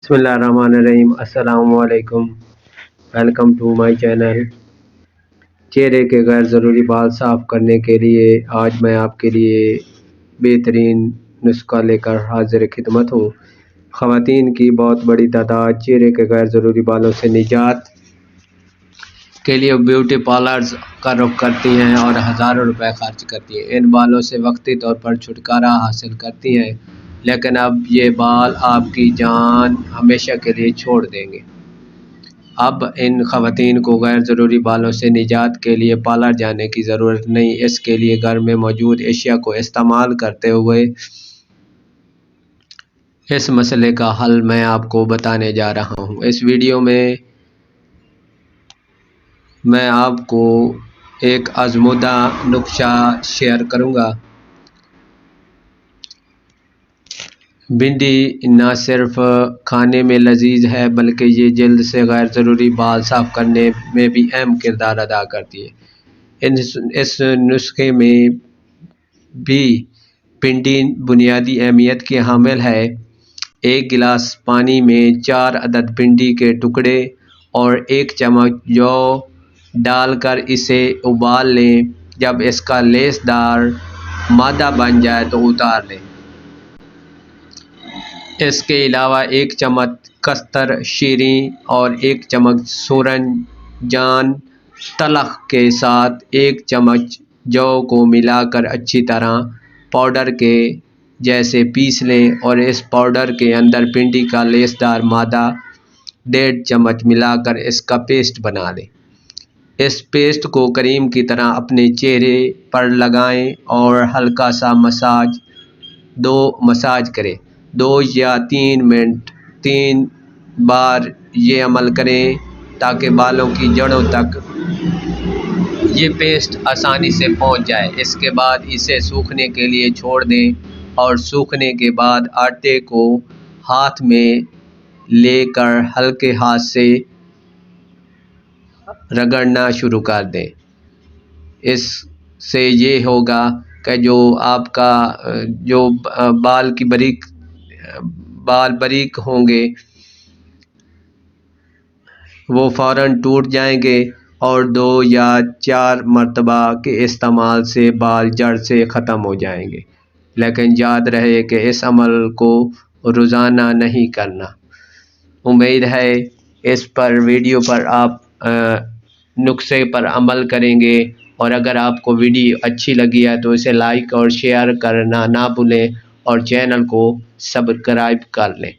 بسم اللہ الرحمن الرحیم۔ السلام علیکم، ویلکم ٹو مائی چینل۔ چہرے کے غیر ضروری بال صاف کرنے کے لیے آج میں آپ کے لیے بہترین نسخہ لے کر حاضر خدمت ہوں۔ خواتین کی بہت بڑی تعداد چہرے کے غیر ضروری بالوں سے نجات کے لیے بیوٹی پارلرز کا رخ کرتی ہیں اور ہزاروں روپے خرچ کرتی ہیں۔ ان بالوں سے وقتی طور پر چھٹکارا حاصل کرتی ہیں، لیکن اب یہ بال آپ کی جان ہمیشہ کے لیے چھوڑ دیں گے۔ اب ان خواتین کو غیر ضروری بالوں سے نجات کے لیے پارلر جانے کی ضرورت نہیں۔ اس کے لیے گھر میں موجود اشیاء کو استعمال کرتے ہوئے اس مسئلے کا حل میں آپ کو بتانے جا رہا ہوں۔ اس ویڈیو میں آپ کو ایک آزمودہ نسخہ شیئر کروں گا۔ بھنڈی نہ صرف کھانے میں لذیذ ہے بلکہ یہ جلد سے غیر ضروری بال صاف کرنے میں بھی اہم کردار ادا کرتی ہے۔ اس نسخے میں بھی بھنڈی بنیادی اہمیت کی حامل ہے۔ ایک گلاس پانی میں 4 عدد بھنڈی کے ٹکڑے اور 1 چمچ جو ڈال کر اسے ابال لیں۔ جب اس کا لیس دار مادہ بن جائے تو اتار لیں۔ اس کے علاوہ 1 چمچ کستر شیریں اور 1 چمچ سورن جان تلخ کے ساتھ 1 چمچ جو کو ملا کر اچھی طرح پاؤڈر کے جیسے پیس لیں اور اس پاؤڈر کے اندر بھنڈی کا لیس دار مادہ 1.5 چمچ ملا کر اس کا پیسٹ بنا لیں۔ اس پیسٹ کو کریم کی طرح اپنے چہرے پر لگائیں اور ہلکا سا مساج کریں۔ 2 یا 3 منٹ 3 بار یہ عمل کریں تاکہ بالوں کی جڑوں تک یہ پیسٹ آسانی سے پہنچ جائے۔ اس کے بعد اسے سوکھنے کے لیے چھوڑ دیں اور سوکھنے کے بعد آٹے کو ہاتھ میں لے کر ہلکے ہاتھ سے رگڑنا شروع کر دیں۔ اس سے یہ ہوگا کہ جو آپ کا بال باریک ہوں گے وہ فوراً ٹوٹ جائیں گے اور 2 یا 4 مرتبہ کے استعمال سے بال جڑ سے ختم ہو جائیں گے۔ لیکن یاد رہے کہ اس عمل کو روزانہ نہیں کرنا۔ امید ہے اس ویڈیو پر آپ نسخے پر عمل کریں گے، اور اگر آپ کو ویڈیو اچھی لگی ہے تو اسے لائک اور شیئر کرنا نہ بھولیں اور چینل کو سبسکرائب کر لیں۔